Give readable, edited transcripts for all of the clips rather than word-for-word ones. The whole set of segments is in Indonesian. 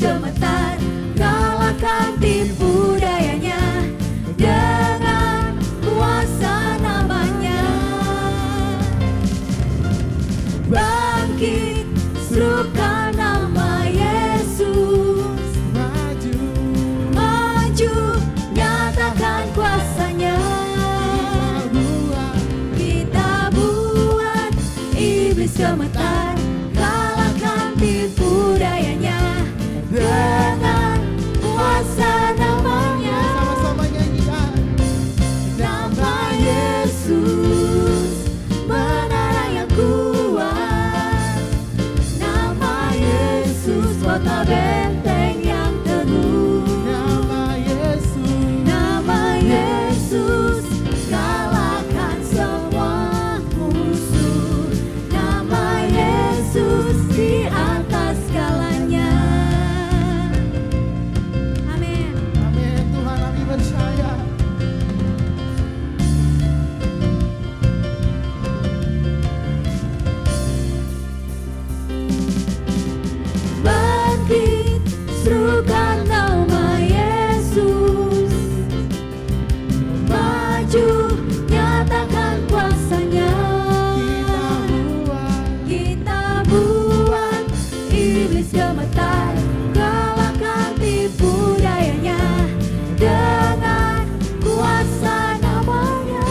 gemetar, kalahkan tipu dayanya dengan kuasa namanya. Bangkit, serukan nama Yesus. Maju, Maju, nyatakan kuasanya. Kita buat iblis gemetar, kalahkan tipu dayanya dengan kuasa namanya. sama-sama nyanyikan. Nama Yesus, menara yang kuat. Nama Yesus, kota benteng yang teguh. Nama Yesus, Nama Yesus, kalahkan semua musuh. Nama Yesus di atas segalanya. Amin. amin Tuhan, kami percaya. Bangkit, serukan nama Yesus. Maju, nyatakan kuasanya. Kita buat iblis gemetar, kalahkan tipu dayanya dengan kuasa namanya.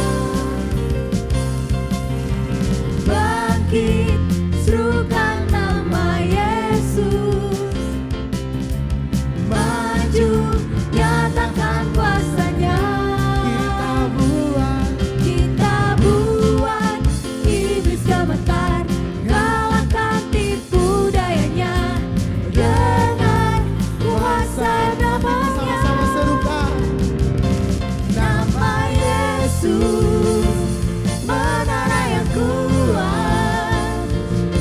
Bangkit, serukan nama Yesus. Maju, nyatakan kuasanya. Kita buat iblis gemetar, kalahkan tipu dayanya dengan kuasa namanya. Sama-sama serukan. Nama Yesus, menara yang kuat.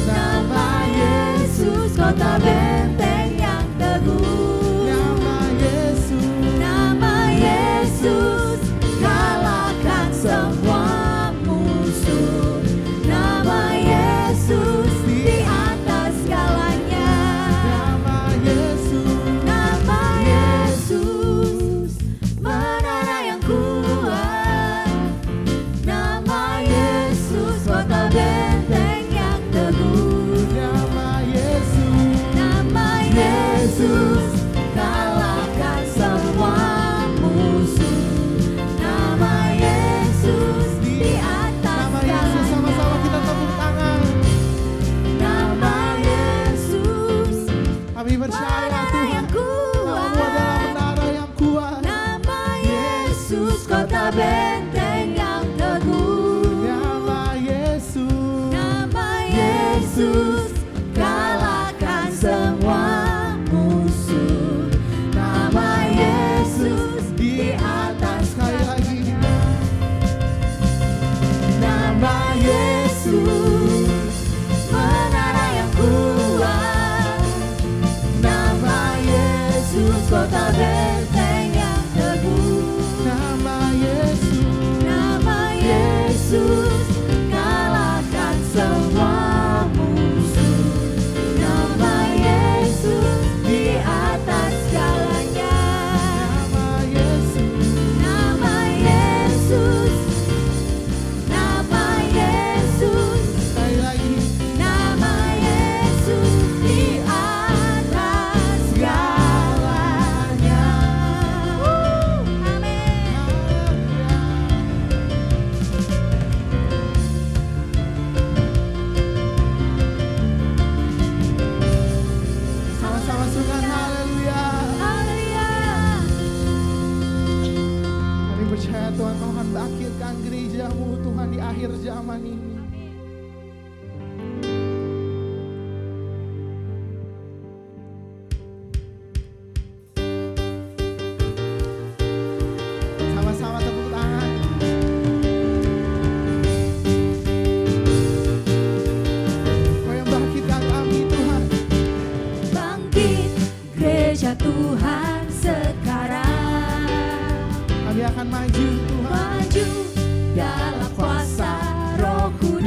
Nama Yesus, kota benteng yang teguh. Nama Yesus, Nama Yesus, kalahkan semua musuh. Nama Yesus di atas segalanya. nama Yesus, Nama Yesus, menara yang kuat. Nama Yesus, kota benteng yang teguh. nama Yesus, Nama Yesus, kalahkan semua musuh. Nama Yesus di atas nama Yesus. Sama-sama kita tepuk tangan. Nama Yesus, Kami percaya menara Tuhan, yang Kamu adalah kuat. menara yang kuat. Nama Yesus, kota benteng yang teguh. Nama Yesus, Nama Yesus, kalahkan semua musuh. Nama Yesus di atas sekali lagi. Nama Yesus, menara yang kuat. Nama Yesus, kota benteng yang teguh. Nama Yesus, Nama Yesus, kalahkan semua musuh. Nama Yesus di atas segalanya. nama Yesus, Nama Yesus, nama Yesus, sekali lagi. nama Yesus di atas segalanya. akhir zaman ini. Sama-sama tepuk tangan. Kau yang bangkitkan kami Tuhan. Bangkit gereja Tuhan sekarang. Kami akan maju Tuhan. Maju dalam kuasa Roh Kudus.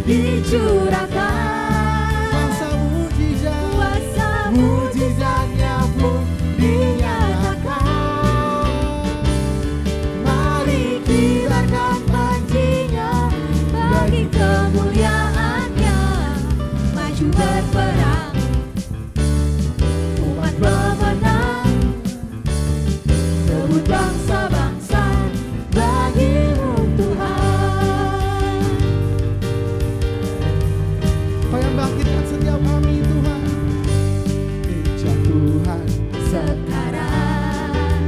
dicurahkan, kuasa mujizat, kuasa mujizatnya pun dinyatakan. Mari kibarkan pancinya, bagi kemuliaannya, maju berperang, umat pemenang, rebut bangsa-bangsa bagimu Tuhan. Kau yang bangkitkan setiap kami Tuhan. Gereja Tuhan Sekarang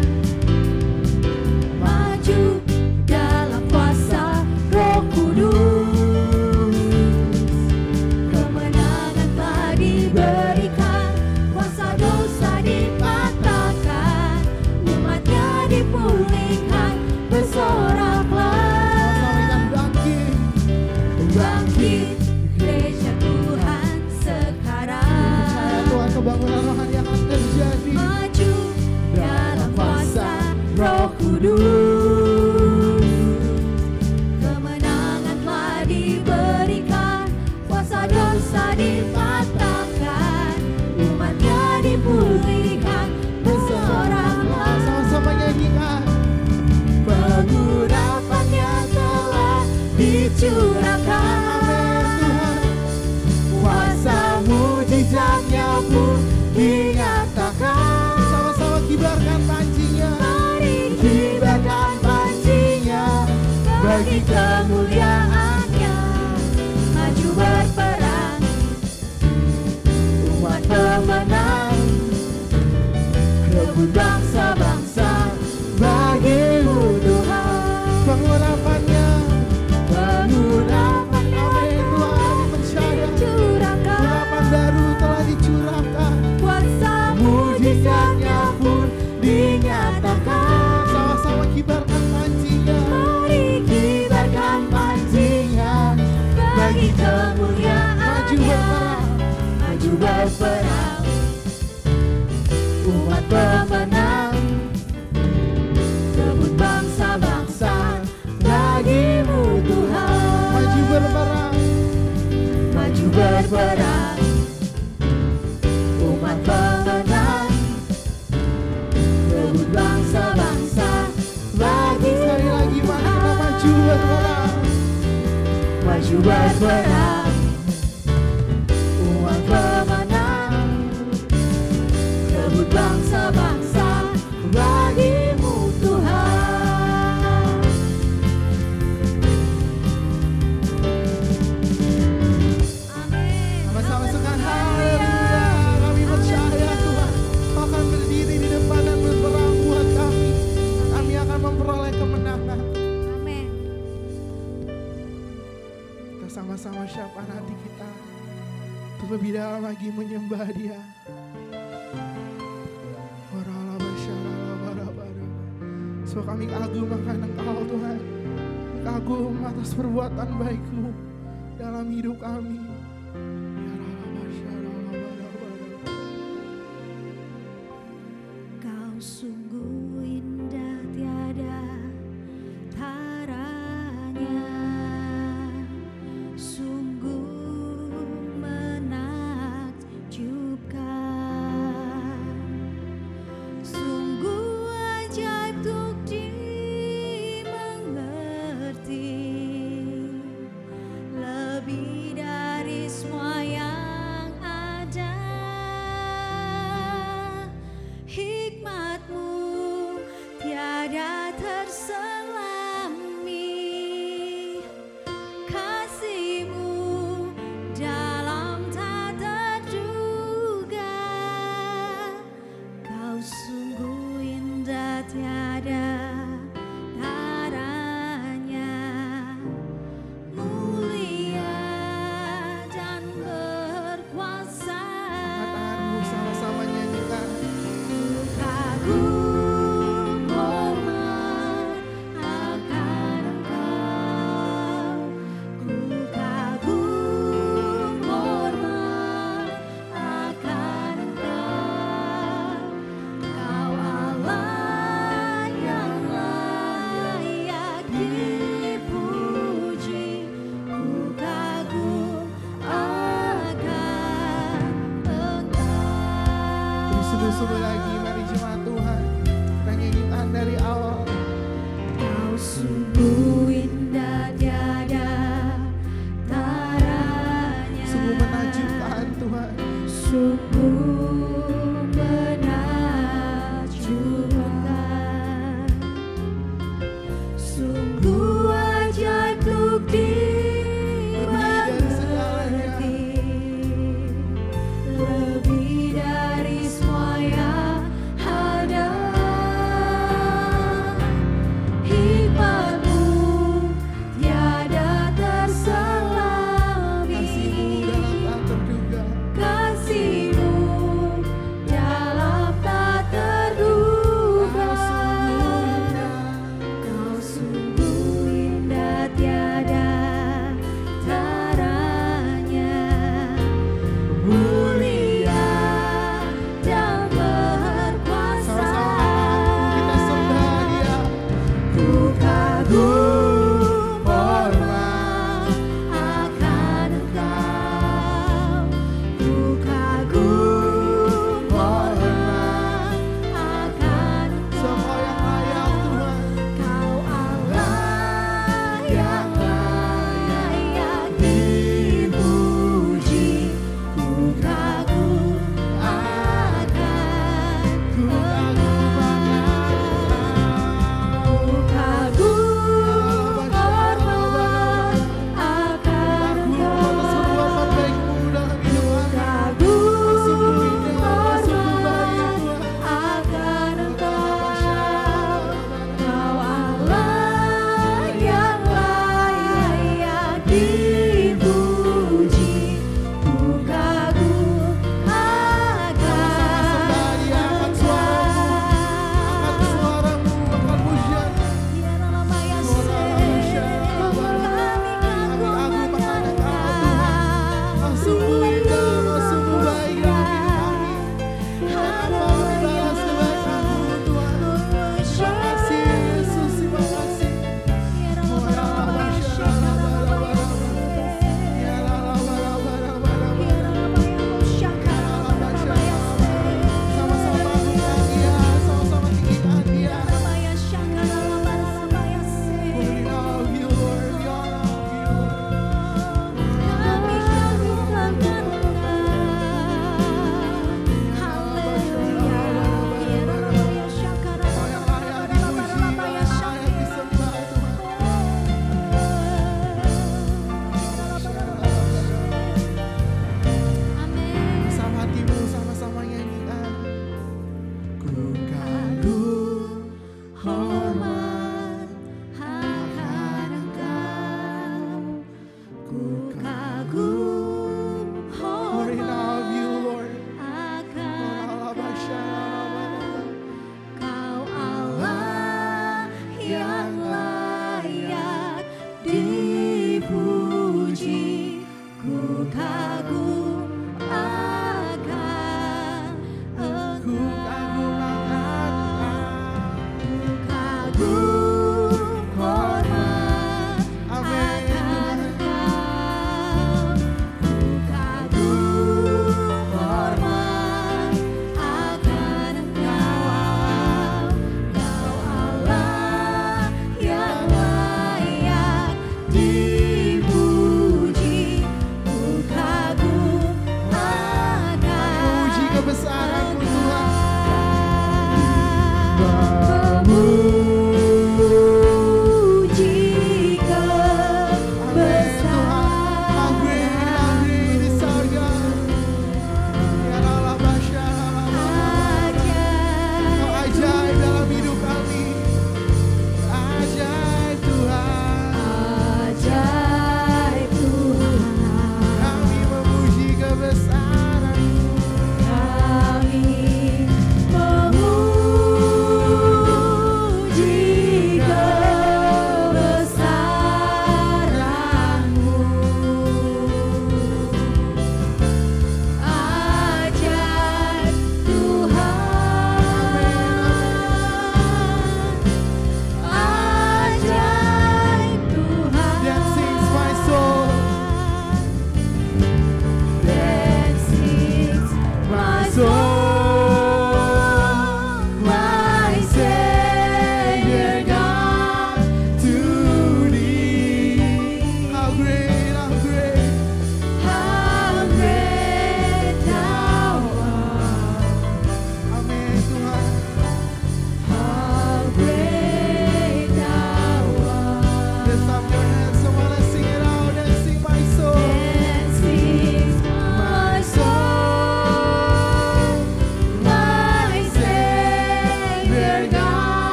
maju dalam kuasa Roh Kudus, kemenangan telah diberikan, kuasa dosa dipatahkan, umatnya dipulihkan, bersoraklah, bangkit, bangkit gereja Tuhan sekarang. percaya Tuhan kebangunan rohani yang akan terjadi. Maju dalam kuasa Roh Kudus, kemenangan telah diberikan, kuasa dosa dipatahkan, umatnya dipulihkan, bersoraklah, Sama-sama nyanyikan. pengurapannya telah dicurahkan, kuasa mujizatnya pun dinyatakan. Sama-sama kibarkan pancinya, Mari kibarkan pancinya, bagi kemuliaannya, maju berperang, umat pemenang, rebut bangsa-bangsa bagimu Tuhan. pengurapannya. Pengurapannya Amin Tuhan, kami percaya dicurahkan, urapan baru telah dicurahkan. kuasa mujizatnya pun dinyatakan. Sama-sama kibarkan pancinya, Mari kibarkan pancinya, bagi kemuliaannya, maju berperang, umat pemenang, rebut bangsa-bangsa bagimu Tuhan. maju berperang. Maju berperang, umat pemenang, rebut bangsa-bangsa bagimu Sekali lagi mari kita maju berperang. maju berperang, umat pemenang, rebut bangsa-bangsa bagimu Tuhan. Amin. Sama-sama sekarang haleluya. Kami percaya Tuhan Kau akan berdiri di depan dan berperang buat kami. Kami akan memperoleh kemenangan. Amin. Kita sama-sama siapkan hati kita untuk lebih dalam lagi menyembah Dia. So kami kagum akan Engkau Tuhan, kagum atas perbuatan baik-Mu dalam hidup kami. Kau sungguh indah tiada taranya, sungguh menakjubkan, sungguh ajaib untuk dimengerti, lebih dari semua Sungguh lagi mari jemaat Tuhan, kita nyanyikan dari awal. Kau sungguh indah tiada taranya, Sungguh menakjubkan Tuhan. sungguh menakjubkan, sungguh ajaib untuk dimengerti, lebih dari semua yang ada. Hikmat-Mu tiada terselami, Kasih-Mu dalam tak terduga. kasih-Mu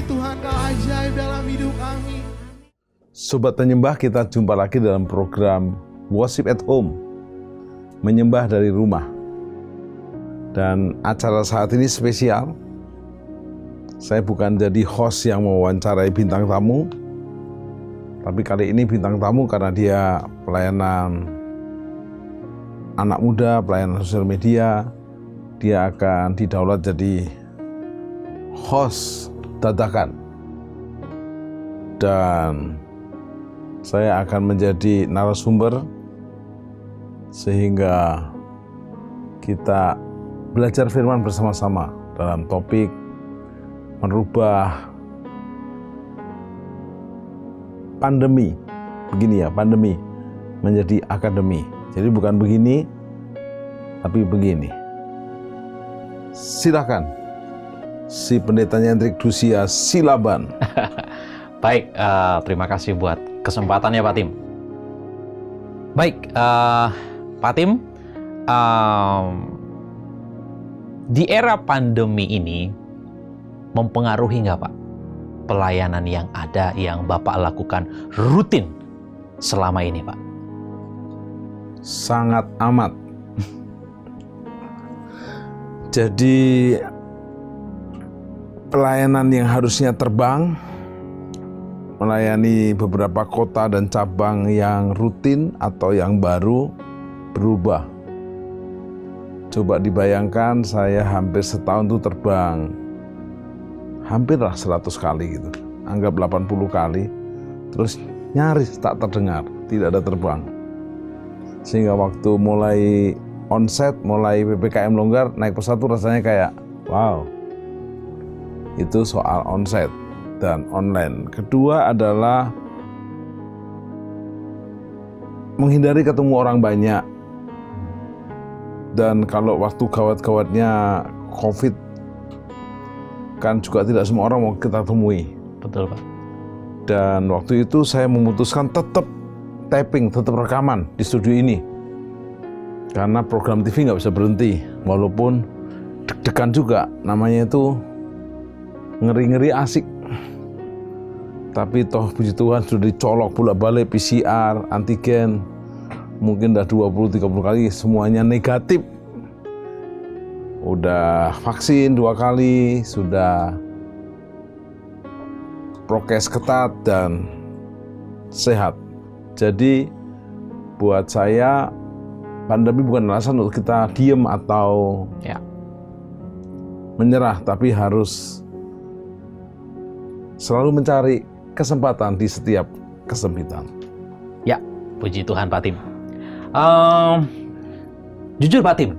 Puji Tuhan, Kau ajaib dalam hidup kami. Sobat penyembah, kita jumpa lagi dalam program Worship at Home, menyembah dari rumah. Dan acara saat ini spesial. Saya bukan jadi host yang mewawancarai bintang tamu, tapi kali ini bintang tamu karena dia pelayanan anak muda, pelayanan sosial media, dia akan didaulat jadi host dadakan. Dan saya akan menjadi narasumber sehingga kita belajar firman bersama-sama dalam topik merubah pandemi. Begini ya, pandemi menjadi akademi. Jadi bukan begini, tapi begini. Silakan, si pendetanya Hendrik Dusia, silaban. Baik, terima kasih buat kesempatannya Pak Tim. Baik, Pak Tim, di era pandemi ini mempengaruhi nggak Pak pelayanan yang ada yang Bapak lakukan rutin selama ini Pak? Sangat amat. Jadi pelayanan yang harusnya terbang, melayani beberapa kota dan cabang yang rutin atau yang baru berubah. Coba dibayangkan, saya hampir setahun itu terbang hampirlah 100 kali gitu. Anggap 80 kali. Terus nyaris tak terdengar, tidak ada terbang. Sehingga waktu mulai onset, mulai PPKM longgar, naik pesawat tuh rasanya kayak wow. Itu soal onset dan online. Kedua adalah menghindari ketemu orang banyak. Dan kalau waktu gawat-gawatnya COVID, kan juga tidak semua orang mau kita temui. Betul Pak. Dan waktu itu saya memutuskan tetap taping, tetap rekaman di studio ini. Karena program TV nggak bisa berhenti, walaupun deg-degan juga. Namanya itu ngeri-ngeri asik. Tapi toh puji Tuhan sudah dicolok bolak-balik PCR, antigen, mungkin udah 20-30 kali semuanya negatif. Udah vaksin 2 kali, sudah prokes ketat dan sehat. Jadi buat saya pandemi bukan alasan untuk kita diem atau menyerah, tapi harus selalu mencari kesempatan di setiap kesempitan. Ya, puji Tuhan Pak Tim. Jujur Pak Tim,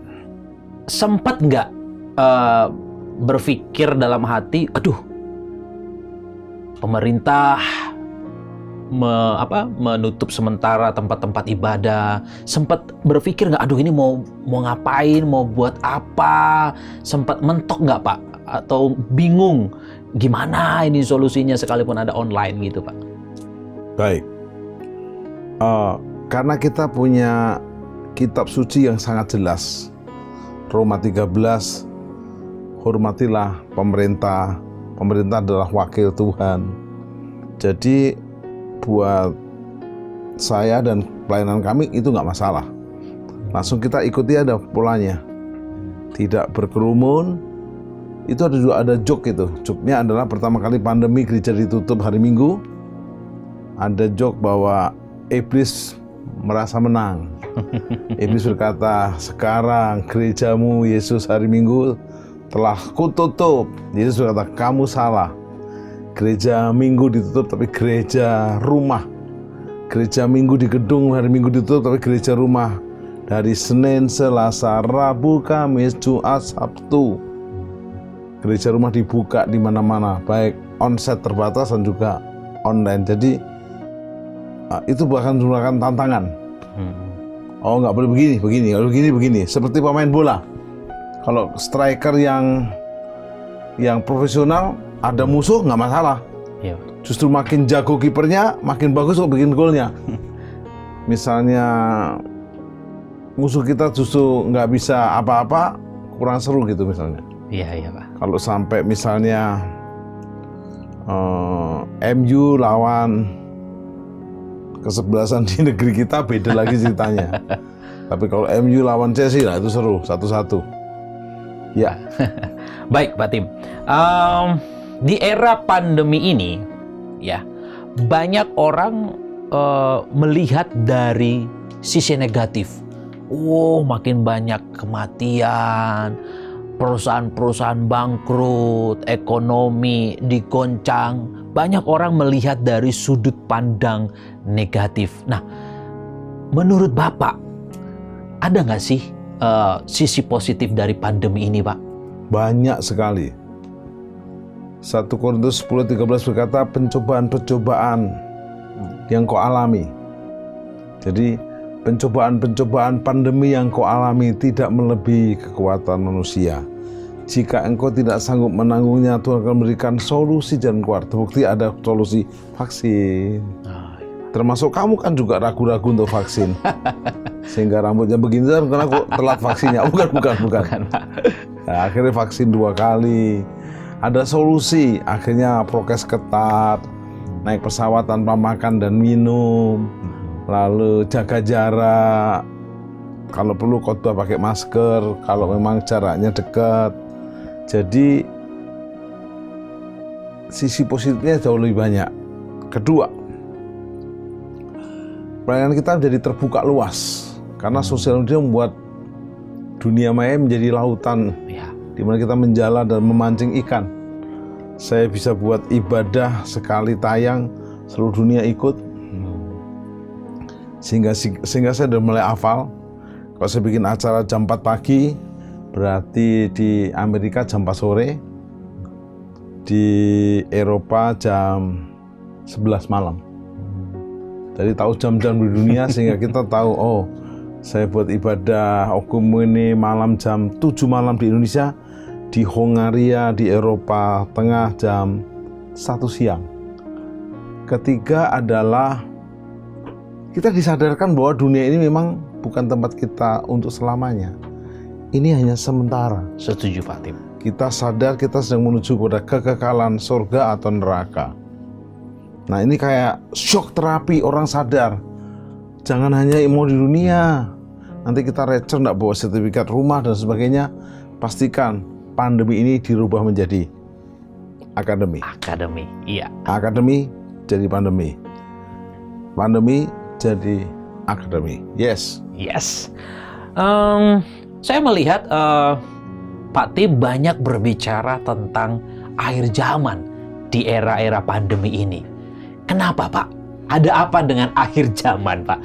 sempat nggak berpikir dalam hati, aduh, pemerintah menutup sementara tempat-tempat ibadah, sempat berpikir nggak, aduh ini mau ngapain, mau buat apa, sempat mentok nggak Pak, atau bingung gimana ini solusinya sekalipun ada online gitu Pak? Baik, karena kita punya kitab suci yang sangat jelas, Roma 13, hormatilah pemerintah, pemerintah adalah wakil Tuhan. Jadi buat saya dan pelayanan kami itu nggak masalah. Langsung kita ikuti ada polanya. Tidak berkerumun. Itu ada joke itu. Joke-nya adalah pertama kali pandemi gereja ditutup hari Minggu. Ada joke bahwa iblis merasa menang. Iblis berkata, sekarang gerejamu Yesus hari Minggu telah kututup. Yesus berkata, kamu salah. Gereja Minggu ditutup tapi gereja rumah. Gereja Minggu di gedung hari Minggu ditutup tapi gereja rumah. Dari Senin, Selasa, Rabu, Kamis, Jumat, Sabtu. Gereja rumah dibuka di mana-mana, baik onset terbatas dan juga online. Jadi itu bahkan merupakan tantangan. Oh nggak boleh begini, kalau begini. Seperti pemain bola. Kalau striker yang profesional, ada musuh nggak masalah. Iya. Justru makin jago kipernya, makin bagus kok bikin golnya. Misalnya musuh kita justru nggak bisa apa-apa, kurang seru gitu misalnya. Iya Pak. Kalau sampai misalnya MU lawan kesebelasan di negeri kita beda lagi ceritanya. Tapi kalau MU lawan Chelsea lah itu seru 1-1. Ya. Baik, Pak Tim. Di era pandemi ini, ya banyak orang melihat dari sisi negatif. Makin banyak kematian, perusahaan-perusahaan bangkrut, ekonomi digoncang. Banyak orang melihat dari sudut pandang negatif. Nah, menurut Bapak, ada nggak sih sisi positif dari pandemi ini, Pak? Banyak sekali. 1 Korintus 10:13 berkata, pencobaan-pencobaan yang kau alami. Jadi, pencobaan-pencobaan pandemi yang kau alami tidak melebihi kekuatan manusia. Jika engkau tidak sanggup menanggungnya, Tuhan akan memberikan solusi jalan keluar. Terbukti ada solusi vaksin. Termasuk kamu kan juga ragu-ragu untuk vaksin. Sehingga rambutnya begini karena aku telat vaksinnya. Bukan. Nah, akhirnya vaksin 2 kali. Ada solusi. Akhirnya prokes ketat. Naik pesawat tanpa makan dan minum. Lalu jaga jarak. Kalau perlu khotbah pakai masker. Kalau memang jaraknya dekat. Jadi sisi positifnya jauh lebih banyak. Kedua, pelayanan kita menjadi terbuka luas karena sosial media membuat dunia maya menjadi lautan di mana kita menjala dan memancing ikan. Saya bisa buat ibadah sekali tayang, seluruh dunia ikut. Sehingga saya sudah mulai hafal. Kalau saya bikin acara jam 4 pagi, berarti di Amerika jam 4 sore, di Eropa jam 11 malam. Jadi tahu jam-jam di dunia sehingga kita tahu, saya buat ibadah Okumu ini malam jam 7 malam di Indonesia, di Hongaria, di Eropa Tengah jam 1 siang. Ketiga adalah kita disadarkan bahwa dunia ini memang bukan tempat kita untuk selamanya. Ini hanya sementara. Setuju, Pak Tim. Kita sadar kita sedang menuju pada kekekalan surga atau neraka. Nah, ini kayak shock terapi, orang sadar. Jangan hanya mau di dunia. Nanti kita receh, nggak bawa sertifikat rumah dan sebagainya. Pastikan pandemi ini dirubah menjadi akademi. Akademi, iya. Akademi jadi pandemi. Pandemi jadi akademi. Yes. Saya melihat Pak Tim banyak berbicara tentang akhir zaman di era-era pandemi ini. Kenapa, Pak? Ada apa dengan akhir zaman, Pak?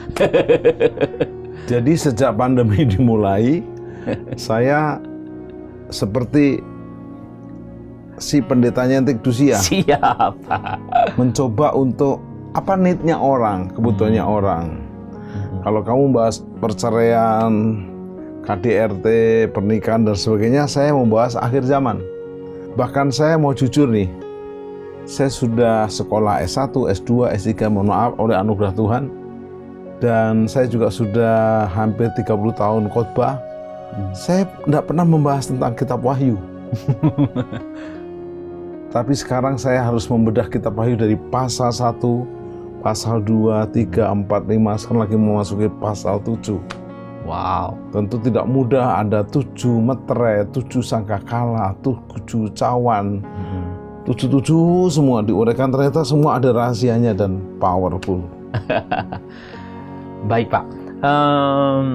Jadi sejak pandemi dimulai, saya seperti si pendetanya Tikdusia. Siapa? Mencoba untuk apa need-nya orang, kebutuhannya orang. Kalau kamu bahas perceraian, KDRT, pernikahan dan sebagainya, saya membahas akhir zaman. Bahkan saya mau jujur nih, saya sudah sekolah S1, S2, S3, mohon maaf oleh anugerah Tuhan. Dan saya juga sudah hampir 30 tahun khotbah. Saya tidak pernah membahas tentang kitab Wahyu. Tapi sekarang saya harus membedah kitab Wahyu dari pasal 1, pasal 2, 3, 4, 5, sekarang lagi memasuki pasal 7. Wow. Tentu tidak mudah, ada 7 meterai, 7 sangkakala, 7 cawan, 7 semua diuraikan, ternyata semua ada rahasianya dan powerful. Baik, Pak.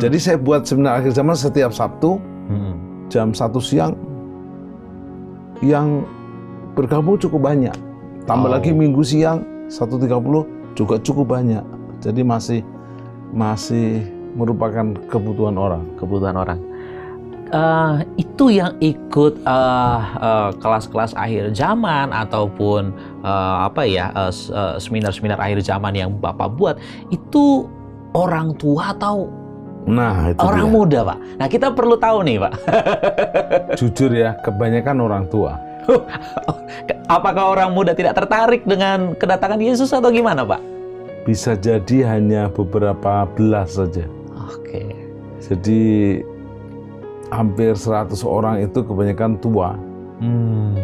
Jadi saya buat seminar akhir zaman setiap Sabtu jam 1 siang yang bergabung cukup banyak. Tambah lagi Minggu siang 1.30 juga cukup banyak. Jadi masih merupakan kebutuhan orang. Itu yang ikut kelas-kelas akhir zaman ataupun seminar-seminar akhir zaman yang Bapak buat itu orang tua atau orang muda, Pak? Nah, kita perlu tahu nih, Pak. Jujur ya, kebanyakan orang tua. Apakah orang muda tidak tertarik dengan kedatangan Yesus atau gimana, Pak? Bisa jadi hanya beberapa belas saja. Oke. Jadi hampir 100 orang itu kebanyakan tua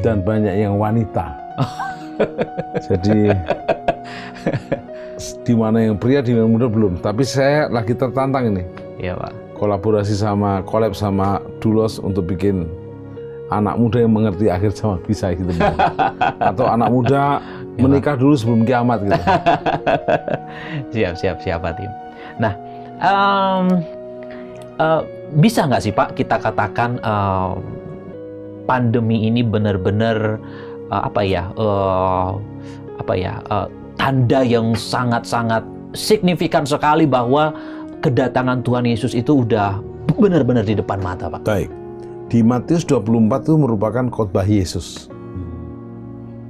dan banyak yang wanita. Jadi di mana yang pria, di mana yang muda belum. Tapi saya lagi tertantang ini. Iya Pak. Collab sama Dulos untuk bikin anak muda yang mengerti akhir zaman bisa gitu. Atau anak muda menikah dulu sebelum kiamat gitu. Siap Pak Tim. Nah, bisa nggak sih Pak kita katakan pandemi ini benar-benar tanda yang sangat-sangat signifikan sekali bahwa kedatangan Tuhan Yesus itu udah benar-benar di depan mata, Pak. Baik. Di Matius 24 itu merupakan khotbah Yesus.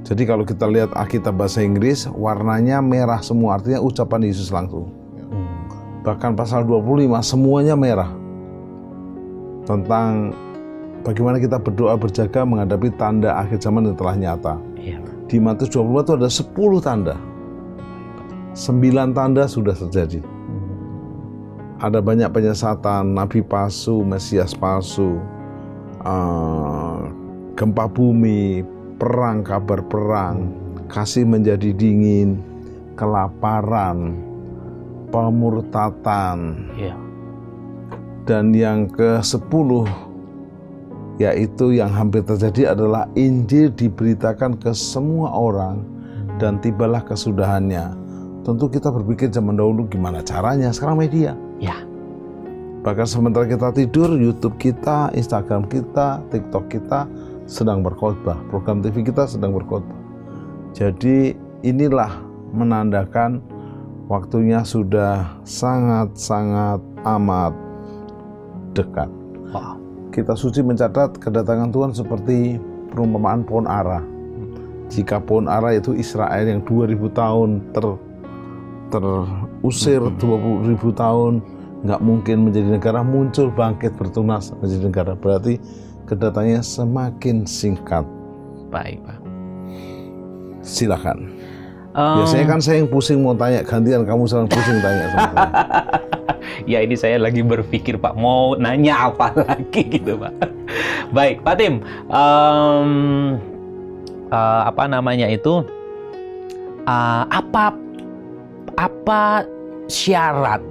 Jadi kalau kita lihat Alkitab bahasa Inggris, warnanya merah semua, artinya ucapan Yesus langsung. Bahkan pasal 25 semuanya merah. Tentang bagaimana kita berdoa berjaga menghadapi tanda akhir zaman yang telah nyata. Iya. Di Matius 24 itu ada 10 tanda. 9 tanda sudah terjadi. Ada banyak penyesatan, nabi palsu, mesias palsu, gempa bumi, perang, kabar perang, kasih menjadi dingin, kelaparan, pemurtatan. Iya. Dan yang ke-10 yaitu yang hampir terjadi adalah Injil diberitakan ke semua orang dan tibalah kesudahannya. Tentu kita berpikir zaman dahulu gimana caranya, sekarang media. Ya. Bahkan sementara kita tidur, YouTube kita, Instagram kita, TikTok kita sedang berkhotbah, program TV kita sedang berkhotbah. Jadi inilah menandakan waktunya sudah sangat-sangat amat dekat. Wow. Kita suci mencatat kedatangan Tuhan seperti perumpamaan pohon ara. Jika pohon ara itu Israel yang 2000 tahun terusir, 20.000 tahun nggak mungkin menjadi negara, muncul bangkit bertunas menjadi negara. Berarti kedatangannya semakin singkat. Baik, Pak. Silakan. Biasanya kan saya yang pusing mau tanya, gantian kamu selalu pusing tanya sama saya. Ya ini saya lagi berpikir Pak, mau nanya apa lagi gitu Pak. Baik, Pak Tim, apa syarat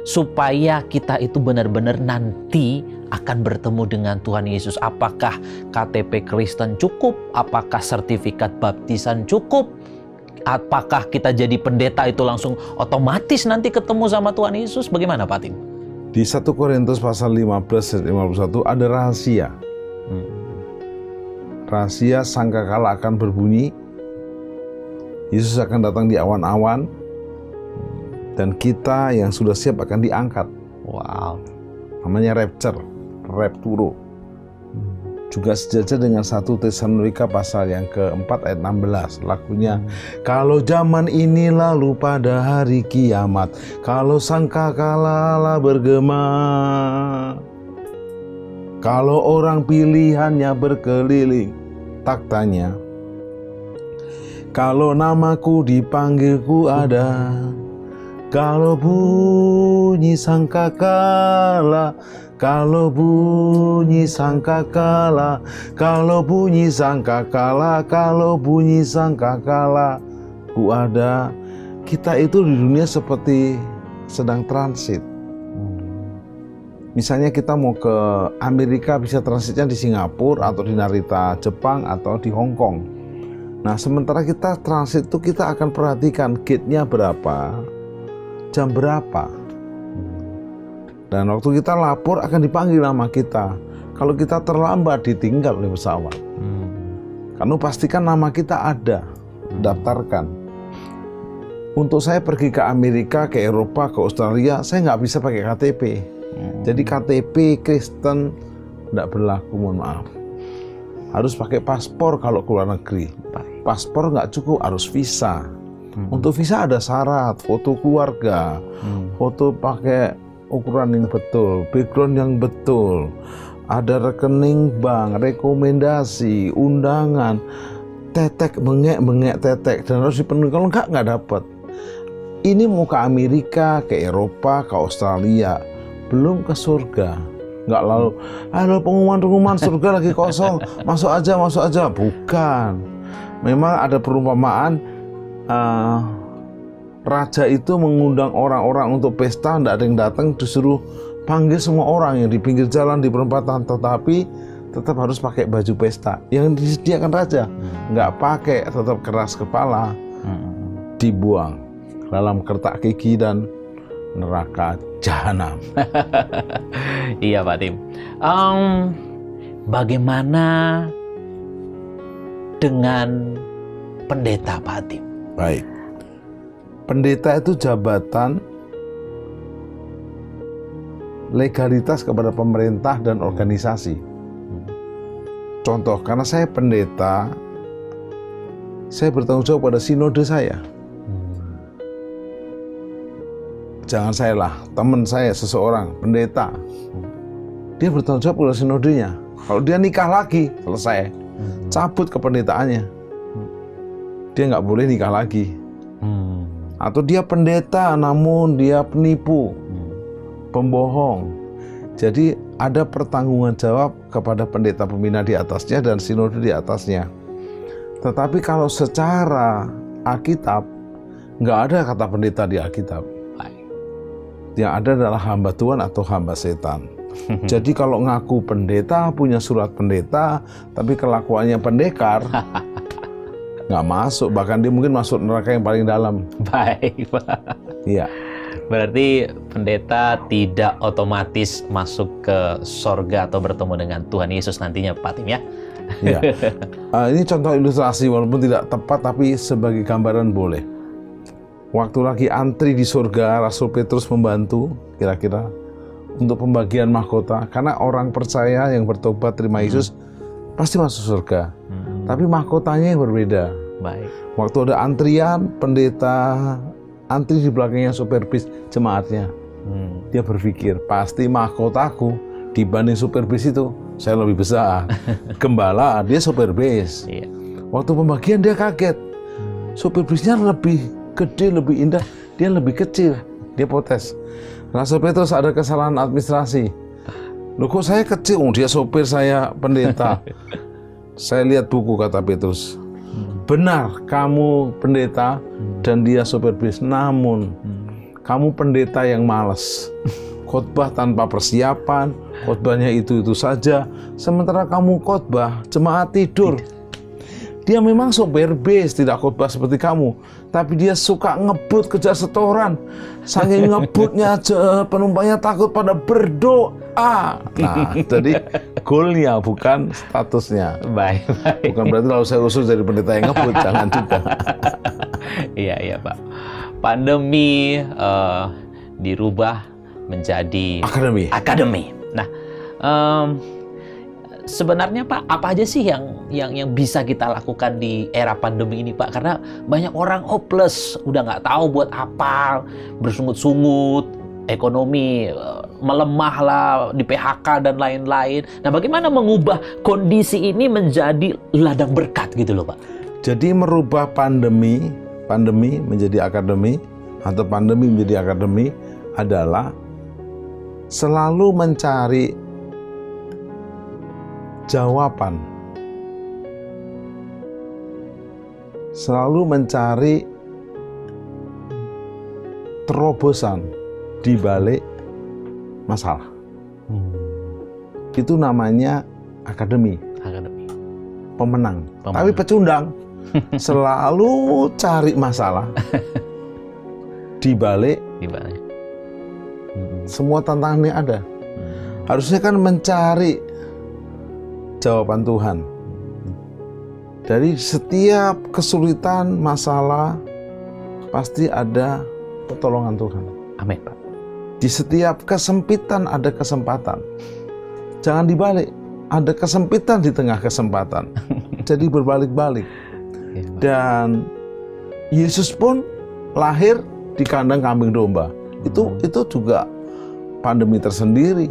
supaya kita itu benar-benar nanti akan bertemu dengan Tuhan Yesus? Apakah KTP Kristen cukup? Apakah sertifikat baptisan cukup? Apakah kita jadi pendeta itu langsung otomatis nanti ketemu sama Tuhan Yesus? Bagaimana Pak Tim? Di 1 Korintus pasal 15 ayat 51 ada rahasia. Rahasia sangkakala akan berbunyi. Yesus akan datang di awan-awan dan kita yang sudah siap akan diangkat. Wow. Namanya rapture, rapturo. Juga sejajar dengan 1 Tesalonika pasal yang keempat ayat 16. Lagunya, kalau zaman ini lalu pada hari kiamat, kalau sangkakala bergema, kalau orang pilihannya berkeliling taktanya, kalau namaku dipanggilku ada, kalau bunyi sangkakala, kalau bunyi sangkakala, kalau bunyi sangkakala, kalau bunyi sangkakala, ku ada. Kita itu di dunia seperti sedang transit. Misalnya kita mau ke Amerika, bisa transitnya di Singapura atau di Narita, Jepang atau di Hong Kong. Nah, sementara kita transit itu kita akan perhatikan gate-nya berapa, jam berapa. Dan waktu kita lapor akan dipanggil nama kita. Kalau kita terlambat ditinggal oleh pesawat. Karena pastikan nama kita ada, daftarkan. Untuk saya pergi ke Amerika, ke Eropa, ke Australia, saya nggak bisa pakai KTP. Jadi KTP Kristen nggak berlaku, mohon maaf. Harus pakai paspor kalau keluar negeri. Paspor nggak cukup, harus visa. Untuk visa ada syarat, foto keluarga, foto pakai ukuran yang betul, background yang betul, ada rekening bank, rekomendasi, undangan, tetek, bengek tetek, dan harus dipenuhi. Kalau nggak dapat. Ini mau ke Amerika, ke Eropa, ke Australia, belum ke surga. Nggak lalu, ada pengumuman surga lagi kosong, masuk aja. Bukan. Memang ada perumpamaan raja itu mengundang orang-orang untuk pesta, tidak ada yang datang, disuruh panggil semua orang yang di pinggir jalan, di perempatan, tetapi tetap harus pakai baju pesta yang disediakan raja. Nggak pakai, tetap keras kepala, dibuang dalam kertak gigi dan neraka jahanam. Iya Pak Tim. Bagaimana dengan pendeta Pak Tim? Baik. Pendeta itu jabatan legalitas kepada pemerintah dan organisasi. Contoh, karena saya pendeta, saya bertanggung jawab pada sinode saya. Jangan saya lah, teman saya seseorang pendeta, dia bertanggung jawab pada sinodenya. Kalau dia nikah lagi, selesai, cabut kependetaannya. Dia nggak boleh nikah lagi. Atau dia pendeta namun dia penipu, pembohong. Jadi ada pertanggungan jawab kepada pendeta pembina di atasnya dan sinode di atasnya. Tetapi kalau secara Alkitab, nggak ada kata pendeta di Alkitab. Yang ada adalah hamba Tuhan atau hamba setan. Jadi kalau ngaku pendeta, punya surat pendeta, tapi kelakuannya pendekar, nggak masuk. Bahkan dia mungkin masuk neraka yang paling dalam. Baik Pak. Iya. Berarti pendeta tidak otomatis masuk ke sorga atau bertemu dengan Tuhan Yesus nantinya Pak Tim ya? Iya. Ini contoh ilustrasi walaupun tidak tepat tapi sebagai gambaran boleh. Waktu lagi antri di surga, Rasul Petrus membantu kira-kira untuk pembagian mahkota. Karena orang percaya yang bertobat terima Yesus pasti masuk surga. Tapi mahkotanya yang berbeda. Baik. Waktu ada antrian, pendeta antri di belakangnya supir bis jemaatnya. Dia berpikir, pasti mahkotaku dibanding supir bis itu, saya lebih besar. Gembala, dia supir bis. Iya. Waktu pembagian dia kaget. Supir bisnya lebih gede, lebih indah, dia lebih kecil. Dia protes. Rasul Petrus ada kesalahan administrasi. Loh kok saya kecil? Dia sopir, saya pendeta. Saya lihat buku, kata Petrus. Benar, kamu pendeta dan dia sopir bis. Namun, kamu pendeta yang malas. Khotbah tanpa persiapan, khotbahnya itu-itu saja. Sementara kamu khotbah, jemaat tidur. Dia memang sopir bis, tidak khotbah seperti kamu. Tapi dia suka ngebut kejar setoran. Saking ngebutnya aja, penumpangnya takut pada berdoa. Nah, jadi goalnya bukan statusnya. Baik. Bukan berarti kalau saya usul jadi pendeta yang ngebut, jangan juga. Iya Pak. Pandemi dirubah menjadi akademi. Nah, sebenarnya Pak, apa aja sih yang bisa kita lakukan di era pandemi ini Pak? Karena banyak orang hopeless, udah nggak tahu buat apa, bersungut-sungut, ekonomi melemah lah, di PHK dan lain-lain. Nah, bagaimana mengubah kondisi ini menjadi ladang berkat gitu loh Pak? Jadi merubah pandemi menjadi akademi atau pandemi menjadi akademi adalah selalu mencari jawaban, selalu mencari terobosan di balik masalah. Itu namanya akademi. Pemenang. Tapi pecundang. Selalu cari masalah di balik semua tantangannya ada. Harusnya kan mencari jawaban Tuhan. Dari setiap kesulitan, masalah, pasti ada pertolongan Tuhan. Amin Pak. Di setiap kesempitan ada kesempatan. Jangan dibalik, ada kesempitan di tengah kesempatan. Jadi berbalik-balik. Dan Yesus pun lahir di kandang kambing domba. Itu juga pandemi tersendiri.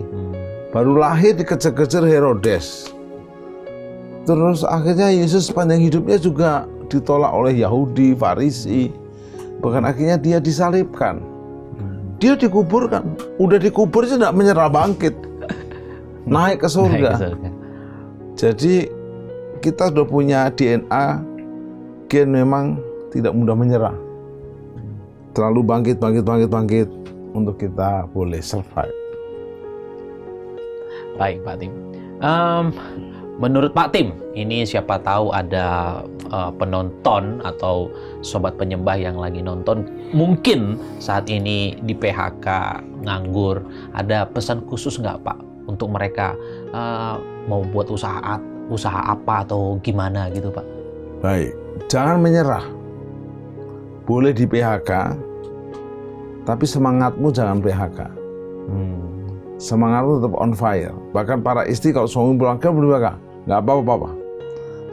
Baru lahir dikejar-kejar Herodes. Terus akhirnya Yesus sepanjang hidupnya juga ditolak oleh Yahudi, Farisi. Bahkan akhirnya dia disalibkan. Dia dikuburkan. Udah dikubur aja tidak menyerah, bangkit. Naik ke surga. Jadi kita sudah punya DNA sebagian memang tidak mudah menyerah. Terlalu bangkit untuk kita boleh survive. Baik, Pak Tim. Menurut Pak Tim, ini siapa tahu ada penonton atau sobat penyembah yang lagi nonton, mungkin saat ini di PHK, nganggur. Ada pesan khusus nggak, Pak, untuk mereka mau buat usaha apa atau gimana gitu, Pak? Baik, jangan menyerah. Boleh di PHK, tapi semangatmu jangan PHK. Semangatmu tetap on fire. Bahkan para istri kalau suami pulang kerja PHK, nggak apa-apa.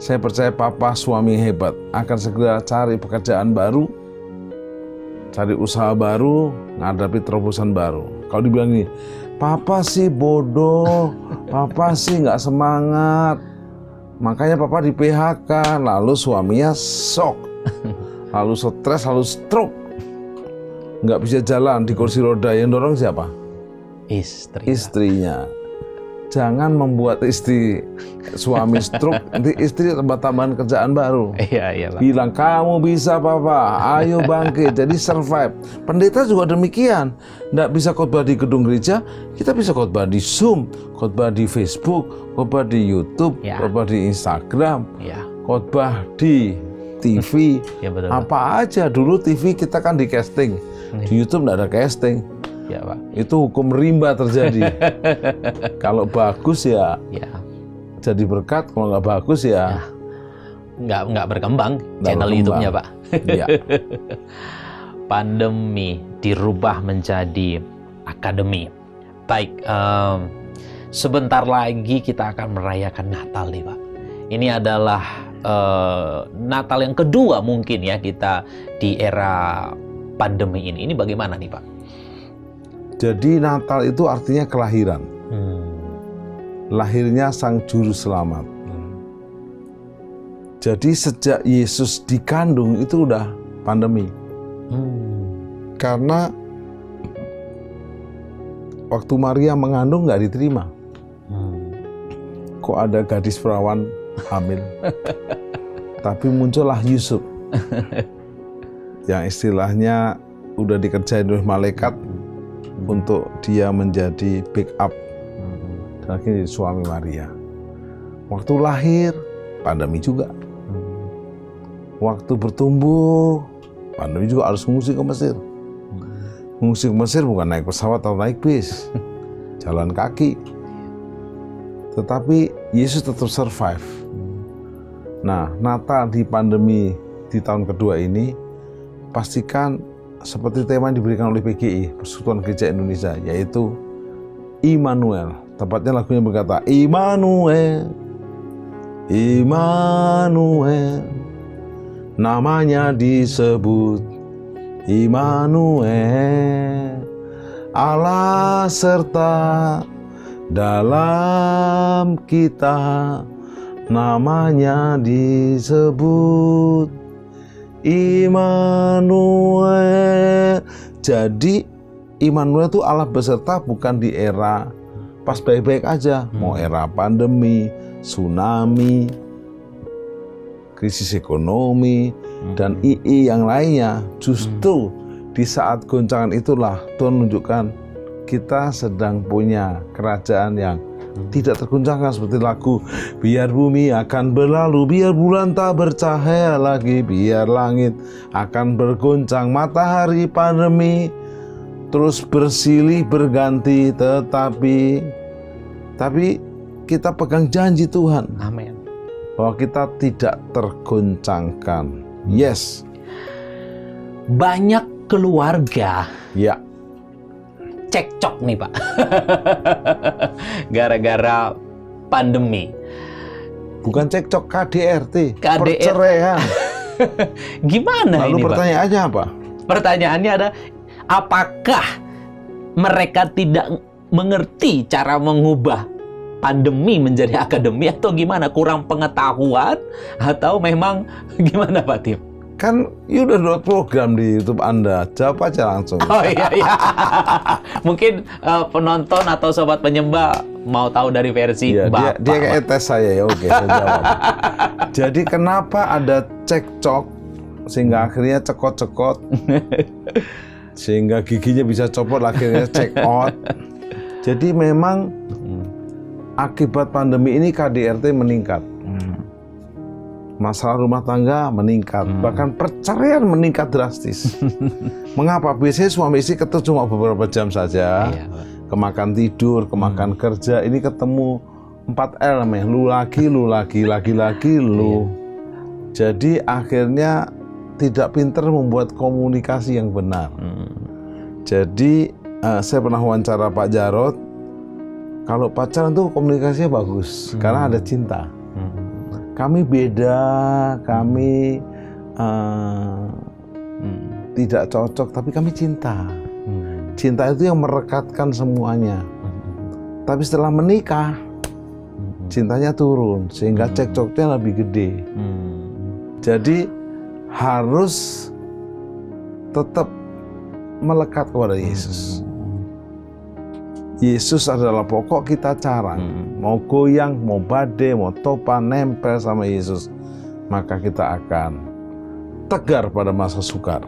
Saya percaya papa suami hebat akan segera cari pekerjaan baru, cari usaha baru, menghadapi terobosan baru. Kalau dibilang gini, papa sih bodoh, papa sih nggak semangat, makanya papa di PHK, lalu suaminya shock, lalu stres, lalu stroke, nggak bisa jalan di kursi roda. Yang dorong siapa? Istrinya. Jangan membuat suami stroke, nanti istri tambah-tambahan kerjaan baru. Iya, Pak. Bilang, kamu bisa papa, ayo bangkit, jadi survive. Pendeta juga demikian. Nggak bisa khotbah di gedung gereja, kita bisa khotbah di Zoom, khotbah di Facebook, khotbah di YouTube, khotbah di Instagram, khotbah di TV, betul. Apa aja. Dulu TV kita kan di casting, di YouTube nggak ada casting. Ya, Pak. Itu hukum rimba terjadi. Kalau bagus ya jadi berkat, kalau nggak bagus ya nggak berkembang channel YouTube-nya, Pak. Ya. Pandemi dirubah menjadi akademi. Baik, sebentar lagi kita akan merayakan Natal nih, Pak. Ini adalah Natal yang kedua mungkin ya kita di era pandemi ini. Ini bagaimana nih, Pak? Jadi Natal itu artinya kelahiran. Lahirnya Sang Juru Selamat. Jadi sejak Yesus dikandung itu udah pandemi. Karena waktu Maria mengandung nggak diterima. Kok ada gadis perawan hamil? Tapi muncullah Yusuf. Yang istilahnya udah dikerjain oleh malaikat untuk dia menjadi backup dan akhirnya jadi suami Maria. Waktu lahir, pandemi juga. Waktu bertumbuh, pandemi juga harus mengungsi ke Mesir. Mengungsi ke Mesir bukan naik pesawat atau naik bis, jalan kaki. Tetapi Yesus tetap survive. Nah, Natal di pandemi di tahun kedua ini, pastikan seperti tema yang diberikan oleh PGI, Persekutuan Gereja Indonesia, yaitu Immanuel. Tepatnya lagunya berkata, Immanuel, Immanuel, namanya disebut Immanuel, Allah serta dalam kita, namanya disebut Immanuel. Jadi Immanuel itu Allah beserta, bukan di era pas baik-baik aja. Mau era pandemi, tsunami, krisis ekonomi, dan II yang lainnya. Justru di saat goncangan itulah Tuhan menunjukkan kita sedang punya kerajaan yang tidak terguncangkan, seperti lagu biar bumi akan berlalu, biar bulan tak bercahaya lagi, biar langit akan bergoncang, matahari pandemi terus bersilih berganti, tetapi kita pegang janji Tuhan. Amin. Bahwa kita tidak tergoncangkan. Yes. Banyak keluarga cekcok nih, Pak. Gara-gara pandemi. Bukan cekcok, KDRT. KDRT. Perceraian. Gimana Lalu ini, pertanyaannya Pak? apa? Pertanyaannya ada, apakah mereka tidak mengerti cara mengubah pandemi menjadi akademi, atau gimana? Kurang pengetahuan atau memang gimana, Pak Tim? Kan udah download program di YouTube Anda, jawab aja langsung. Oh iya. Mungkin penonton atau sobat penyembah mau tahu dari versi Iya, Bapak. dia kayak tes saya ya, oke, saya jawab. Jadi kenapa ada cekcok sehingga akhirnya cekot-cekot, sehingga giginya bisa copot, akhirnya check out. Jadi memang akibat pandemi ini KDRT meningkat, masalah rumah tangga meningkat, bahkan perceraian meningkat drastis. Mengapa? Biasanya suami istri ketemu cuma beberapa jam saja, Iya, Pak. kemakan tidur, kemakan kerja, ini ketemu 4L namanya, lu lagi, lu. Jadi akhirnya tidak pintar membuat komunikasi yang benar. Jadi saya pernah wawancara Pak Jarod, kalau pacaran tuh komunikasinya bagus, karena ada cinta. Kami beda, kami tidak cocok, tapi kami cinta. Cinta itu yang merekatkan semuanya. Tapi setelah menikah, cintanya turun, sehingga cekcoknya lebih gede. Jadi harus tetap melekat kepada Yesus. Yesus adalah pokok kita carang. Mau goyang, mau badai, mau topan, nempel sama Yesus, maka kita akan tegar pada masa sukar,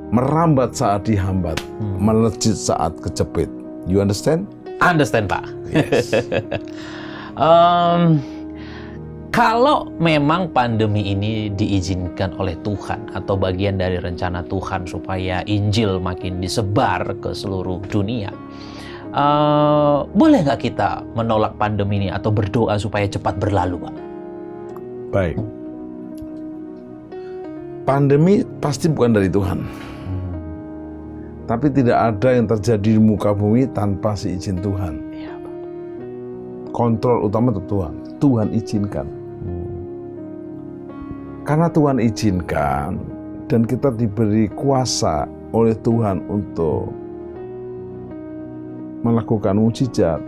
merambat saat dihambat, melejit saat kejepit. You understand? Understand, Pak. Yes. Kalau memang pandemi ini diizinkan oleh Tuhan atau bagian dari rencana Tuhan supaya Injil makin disebar ke seluruh dunia, boleh nggak kita menolak pandemi ini atau berdoa supaya cepat berlalu, Pak? Baik. Pandemi pasti bukan dari Tuhan. Tapi tidak ada yang terjadi di muka bumi tanpa seizin Tuhan. Iya, Pak. Kontrol utama itu Tuhan. Tuhan izinkan. Karena Tuhan izinkan dan kita diberi kuasa oleh Tuhan untuk melakukan mujizat.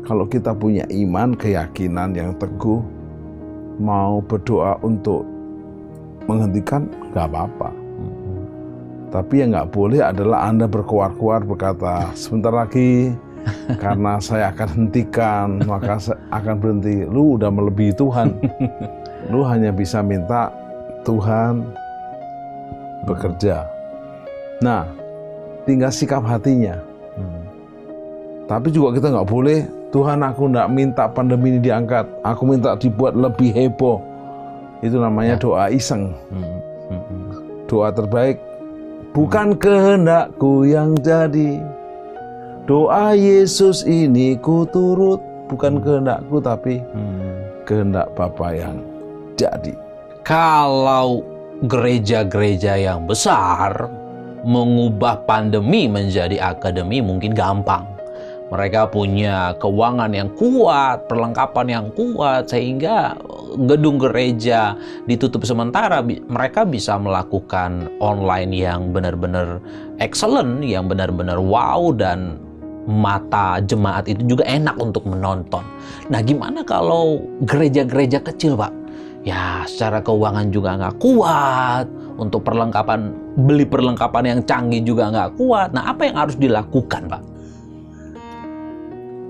Kalau kita punya iman, keyakinan yang teguh, mau berdoa untuk menghentikan, nggak apa-apa. Tapi yang nggak boleh adalah Anda berkuar-kuar berkata, sebentar lagi karena saya akan hentikan, maka saya akan berhenti. Lu udah melebihi Tuhan. Lu hanya bisa minta Tuhan bekerja. Nah, tinggal sikap hatinya. Tapi juga kita nggak boleh, Tuhan aku nggak minta pandemi ini diangkat, aku minta dibuat lebih heboh. Itu namanya doa iseng. Doa terbaik, bukan kehendakku yang jadi, doa Yesus ini ku turut, bukan kehendakku tapi kehendak Bapa yang jadi. Kalau gereja-gereja yang besar mengubah pandemi menjadi akademi mungkin gampang. Mereka punya keuangan yang kuat, perlengkapan yang kuat, sehingga gedung gereja ditutup sementara, mereka bisa melakukan online yang benar-benar excellent, yang benar-benar wow, dan mata jemaat itu juga enak untuk menonton. Nah, gimana kalau gereja-gereja kecil, Pak? Ya, secara keuangan juga nggak kuat, untuk perlengkapan, beli perlengkapan yang canggih juga nggak kuat. Nah, apa yang harus dilakukan, Pak?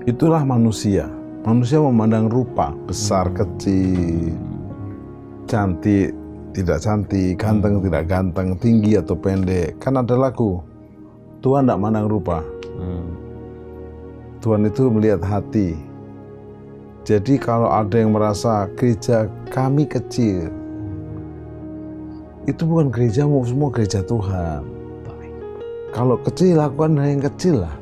Itulah manusia. Manusia memandang rupa, besar, kecil, cantik, tidak cantik, ganteng, tidak ganteng, tinggi atau pendek. Kan ada lagu, Tuhan tidak mandang rupa. Tuhan itu melihat hati. Jadi kalau ada yang merasa gereja kami kecil, itu bukan gerejamu, semua gereja Tuhan. Kalau kecil, lakukan hal yang kecil lah.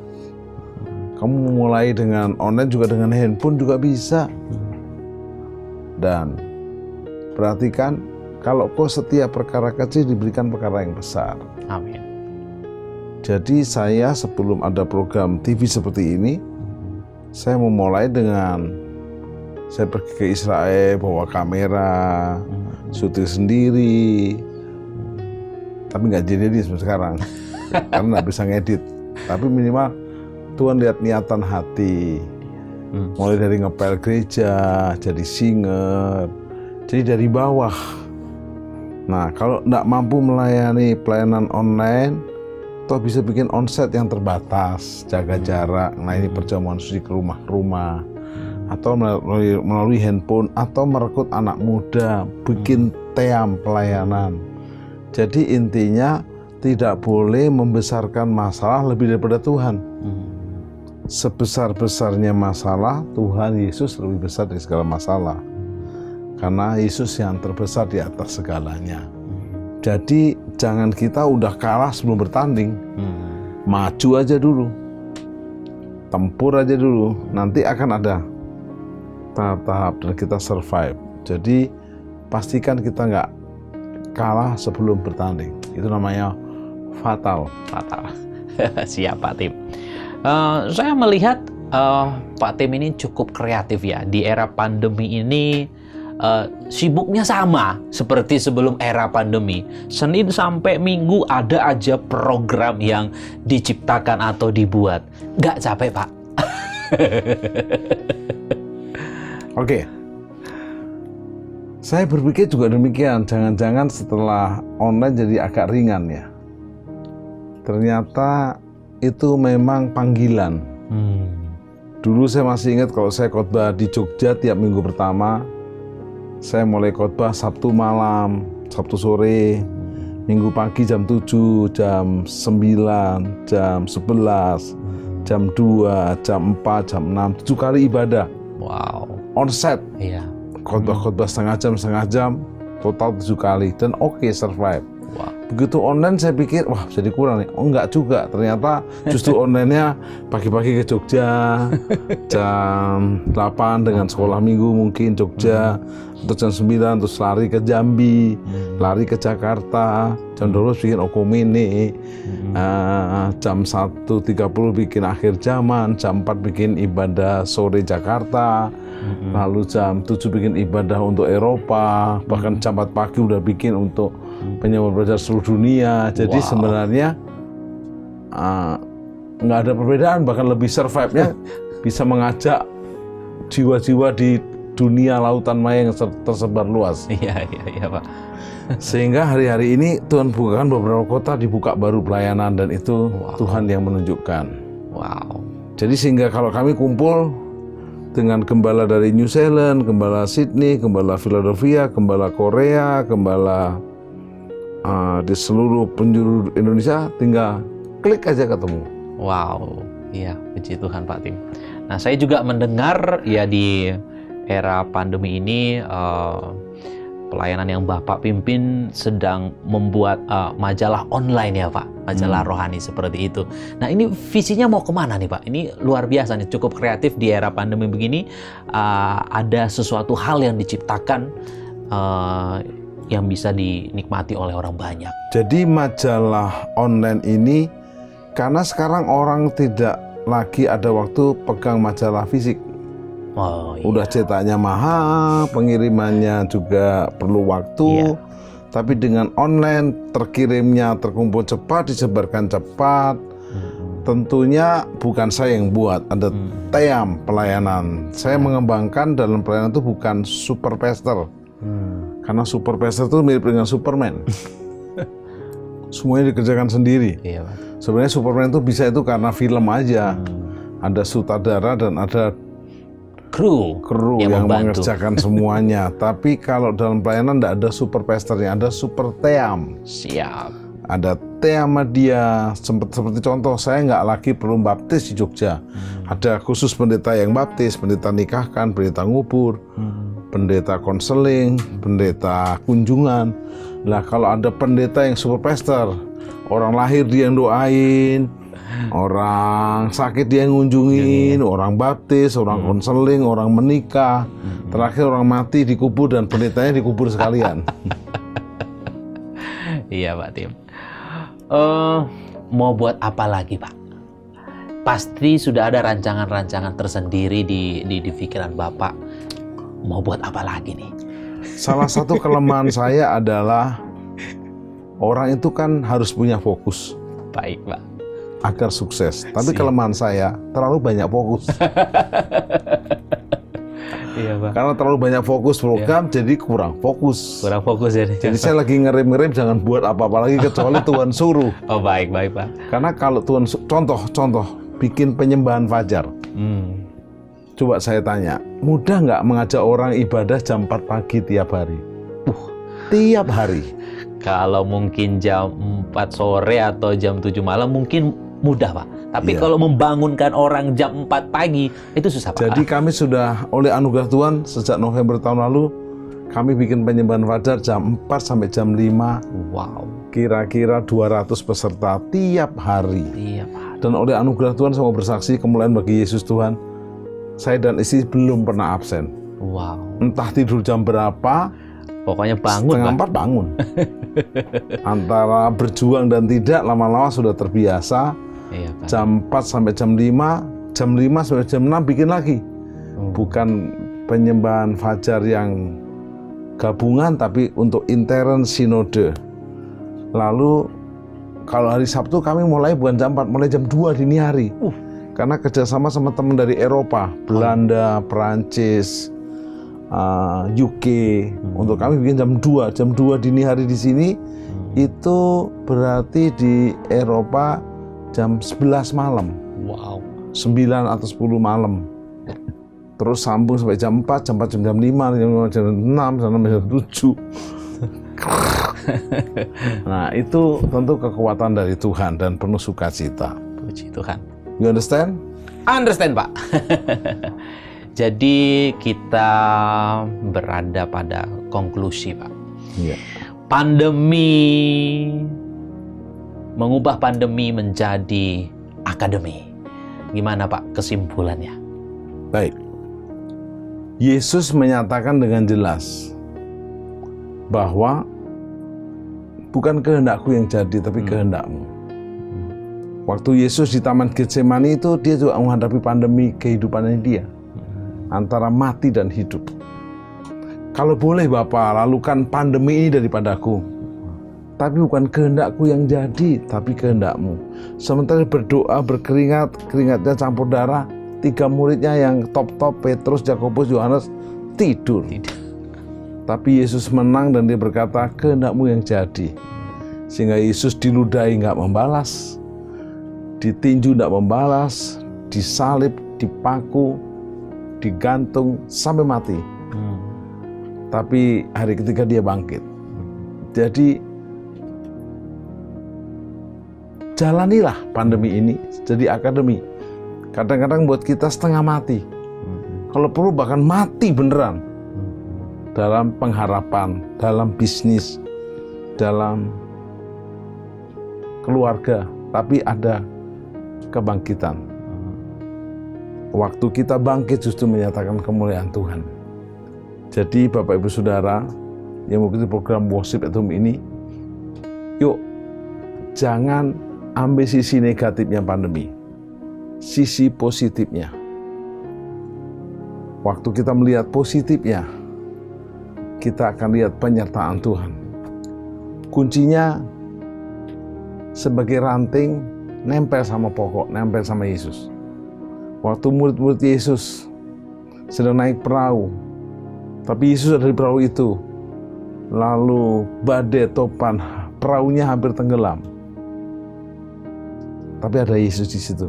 Kamu mulai dengan online juga, dengan handphone juga bisa. Dan perhatikan, kalau kau setiap perkara kecil diberikan perkara yang besar. Amin. Jadi saya sebelum ada program TV seperti ini, saya memulai dengan saya pergi ke Israel, bawa kamera, syuting sendiri. Tapi nggak jadi sampai sekarang, karena nggak bisa ngedit. Tapi minimal Tuhan lihat niatan hati. Mulai dari ngepel gereja, jadi singer, jadi dari bawah. Nah, kalau nggak mampu melayani pelayanan online, Atau bisa bikin onsite yang terbatas, jaga jarak. Nah ini perjamuan suci ke rumah-rumah. Atau melalui handphone, atau merekrut anak muda, bikin team pelayanan. Jadi intinya tidak boleh membesarkan masalah lebih daripada Tuhan. Sebesar-besarnya masalah, Tuhan Yesus lebih besar dari segala masalah. Karena Yesus yang terbesar di atas segalanya. Jadi jangan kita udah kalah sebelum bertanding. Maju aja dulu. Tempur aja dulu. Nanti akan ada tahap-tahap dan kita survive. Jadi pastikan kita nggak kalah sebelum bertanding. Itu namanya fatal. Siap Pak Tim. Saya melihat Pak Tim ini cukup kreatif ya. Di era pandemi ini sibuknya sama seperti sebelum era pandemi. Senin sampai Minggu ada aja program yang diciptakan atau dibuat. Nggak capek Pak? Oke. Saya berpikir juga demikian. Jangan-jangan setelah online jadi agak ringan ya. Ternyata itu memang panggilan. Dulu saya masih ingat kalau saya khotbah di Jogja tiap minggu pertama, saya mulai khotbah Sabtu malam, Sabtu sore, Minggu pagi jam 7, jam 9, jam 11, jam 2, jam 4, jam 6, 7 kali ibadah. Wow. Onsite. Iya. Khotbah setengah jam, total 7 kali. Dan survive. Wow. Begitu online saya pikir, wah jadi kurang nih. Oh enggak juga, ternyata justru online-nya pagi-pagi ke Jogja, jam 8 dengan sekolah minggu mungkin Jogja, atau jam 9 terus lari ke Jambi, lari ke Jakarta, jam 12 bikin Okomene, jam 1.30 bikin akhir zaman, jam 4 bikin ibadah sore Jakarta, lalu jam 7 bikin ibadah untuk Eropa, bahkan jam 4 pagi udah bikin untuk penyambar belajar seluruh dunia. Jadi sebenarnya nggak ada perbedaan, bahkan lebih survive-nya bisa mengajak jiwa-jiwa di dunia lautan maya yang tersebar luas. Iya Pak. Sehingga hari-hari ini Tuhan bukakan beberapa kota, dibuka baru pelayanan, dan itu Tuhan yang menunjukkan. Wow. Jadi sehingga kalau kami kumpul dengan gembala dari New Zealand, gembala Sydney, gembala Philadelphia, gembala Korea, gembala di seluruh penjuru Indonesia, tinggal klik aja ketemu. Wow, iya, puji Tuhan Pak Tim. Nah, saya juga mendengar ya di era pandemi ini pelayanan yang Bapak pimpin sedang membuat majalah online ya Pak, majalah rohani seperti itu. Nah, ini visinya mau kemana nih Pak? Ini luar biasa nih, cukup kreatif di era pandemi begini. Ada sesuatu hal yang diciptakan yang bisa dinikmati oleh orang banyak. Jadi majalah online ini, karena sekarang orang tidak lagi ada waktu pegang majalah fisik. Oh, iya. Udah cetaknya mahal, pengirimannya juga perlu waktu. Iya. Tapi dengan online, terkirimnya terkumpul cepat, disebarkan cepat. Tentunya bukan saya yang buat, ada team pelayanan. Saya mengembangkan dalam pelayanan itu bukan super pastor. Karena super pastor itu mirip dengan Superman. Semuanya dikerjakan sendiri. Iya, Pak. Sebenarnya Superman itu bisa itu karena film aja. Ada sutradara dan ada kru yang mengerjakan semuanya. Tapi kalau dalam pelayanan tidak ada super pastornya, ada super team. Siap. Ada team dia. Seperti contoh, saya nggak lagi perlu baptis di Jogja. Ada khusus pendeta yang baptis, pendeta nikahkan, pendeta ngubur, pendeta konseling, pendeta kunjungan. Nah, kalau ada pendeta yang super pastor, orang lahir dia yang doain, orang sakit dia yang ngunjungin, orang baptis, orang konseling, orang menikah, terakhir orang mati dikubur dan pendetanya dikubur sekalian. Iya Pak Tim. Mau buat apa lagi Pak? Pasti sudah ada rancangan-rancangan tersendiri di pikiran Bapak. Mau buat apa lagi nih? Salah satu kelemahan saya adalah orang itu kan harus punya fokus. Baik Pak. Agar sukses. Tapi kelemahan saya terlalu banyak fokus. Iya, Pak. Karena terlalu banyak fokus program, jadi kurang fokus. Kurang fokus ya. Jadi saya lagi ngerem-ngerem jangan buat apa-apa lagi kecuali Tuhan suruh. Oh, baik, Pak. Karena kalau Tuhan contoh bikin penyembahan fajar. Coba saya tanya, mudah nggak mengajak orang ibadah jam 4 pagi tiap hari? Tiap hari. Kalau mungkin jam 4 sore atau jam 7 malam mungkin mudah, Pak. Tapi Iya. kalau membangunkan orang jam 4 pagi itu susah, Pak. Jadi kami sudah oleh anugerah Tuhan sejak November tahun lalu kami bikin penyembahan fajar jam 4 sampai jam 5. Wow. Kira-kira 200 peserta tiap hari. Iya, Pak. Dan oleh anugerah Tuhan saya mau bersaksi kemuliaan bagi Yesus Tuhan. Saya dan istri belum pernah absen. Wow. Entah tidur jam berapa, Pokoknya bangun, setengah Pak. 4 bangun. Antara berjuang dan tidak, lama-lama sudah terbiasa. Iya, Pak. Jam 4 sampai jam 5 sampai jam 6 bikin lagi. Bukan penyembahan fajar yang gabungan, tapi untuk intern sinode. Lalu kalau hari Sabtu kami mulai bukan jam 4, mulai jam 2 dini hari. Karena kerjasama sama teman dari Eropa, Belanda, Perancis, UK. Untuk kami bikin jam 2 dini hari di sini. Itu berarti di Eropa jam 11 malam. Wow. 9 atau 10 malam. Terus sambung sampai jam 4, jam 4 jam 5, jam 5 jam 6, jam 7. Nah, itu tentu kekuatan dari Tuhan dan penuh sukacita. Puji Tuhan. You understand? Understand, Pak. Jadi kita berada pada konklusi, Pak. Iya. Mengubah pandemi menjadi akademi. Gimana, Pak, kesimpulannya? Baik. Yesus menyatakan dengan jelas bahwa bukan kehendakku yang jadi, tapi kehendakmu. Waktu Yesus di Taman Getsemani itu, dia juga menghadapi pandemi kehidupannya dia. Antara mati dan hidup. Kalau boleh Bapa, lalukan pandemi ini daripadaku. Tapi bukan kehendakku yang jadi, tapi kehendakmu. Sementara berdoa, berkeringat, keringatnya campur darah, 3 muridnya yang top-top, Petrus, Yakobus, Yohanes, tidur. Tapi Yesus menang dan dia berkata, kehendakmu yang jadi. Sehingga Yesus diludahi nggak membalas, ditinju nggak membalas, disalib, dipaku, digantung sampai mati. Tapi hari ketiga dia bangkit. Jadi jalanilah pandemi ini jadi akademi. Kadang-kadang buat kita setengah mati. Kalau perlu bahkan mati beneran. Dalam pengharapan, dalam bisnis, dalam keluarga. Tapi ada kebangkitan. Waktu kita bangkit justru menyatakan kemuliaan Tuhan. Jadi Bapak Ibu Saudara yang mengikuti program Worship at Home ini, yuk jangan ambil sisi negatifnya pandemi, sisi positifnya. Waktu kita melihat positifnya, kita akan lihat penyertaan Tuhan. Kuncinya sebagai ranting nempel sama pokok, nempel sama Yesus. Waktu murid-murid Yesus sedang naik perahu, tapi Yesus ada di perahu itu. Lalu badai topan, perahunya hampir tenggelam. Tapi ada Yesus di situ.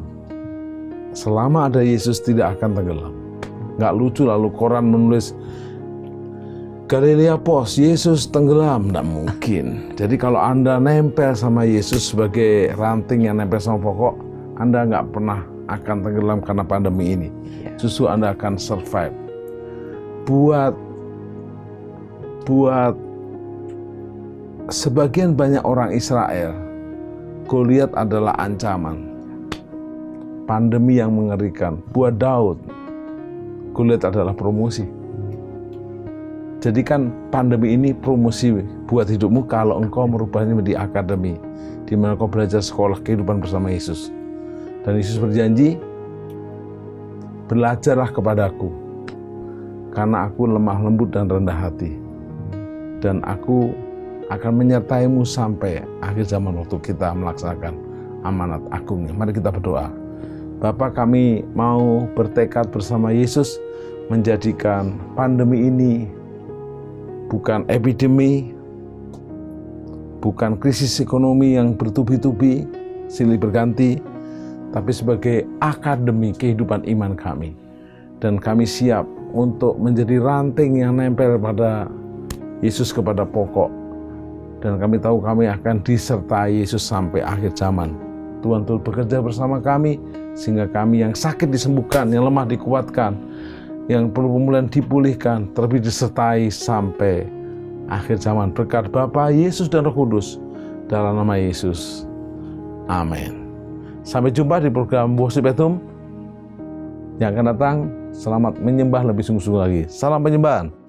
Selama ada Yesus tidak akan tenggelam. Nggak lucu lalu koran menulis Galilea Post, Yesus tenggelam. Nggak mungkin. Jadi kalau Anda nempel sama Yesus sebagai ranting yang nempel sama pokok, Anda nggak pernah akan tenggelam karena pandemi ini. Justru Anda akan survive. Buat sebagian banyak orang Israel, Goliat adalah ancaman. Pandemi yang mengerikan. Buat Daud, Goliat adalah promosi. Jadikan pandemi ini promosi buat hidupmu kalau engkau merubahnya menjadi akademi, di mana kau belajar sekolah kehidupan bersama Yesus. Dan Yesus berjanji, belajarlah kepadaku, karena aku lemah lembut dan rendah hati. Dan aku akan menyertaimu sampai akhir zaman waktu kita melaksanakan amanat agungnya. Mari kita berdoa. Bapa, kami mau bertekad bersama Yesus menjadikan pandemi ini bukan epidemi, bukan krisis ekonomi yang bertubi-tubi, silih berganti, tapi sebagai akademi kehidupan iman kami. Dan kami siap untuk menjadi ranting yang nempel pada Yesus, kepada pokok. Dan kami tahu kami akan disertai Yesus sampai akhir zaman. Tuhan turut bekerja bersama kami, sehingga kami yang sakit disembuhkan, yang lemah dikuatkan, yang perlu pemulihan dipulihkan, terlebih disertai sampai akhir zaman. Berkat Bapa, Yesus, dan Roh Kudus, dalam nama Yesus. Amin. Sampai jumpa di program Worship at Home yang akan datang. Selamat menyembah lebih sungguh-sungguh lagi. Salam penyembahan.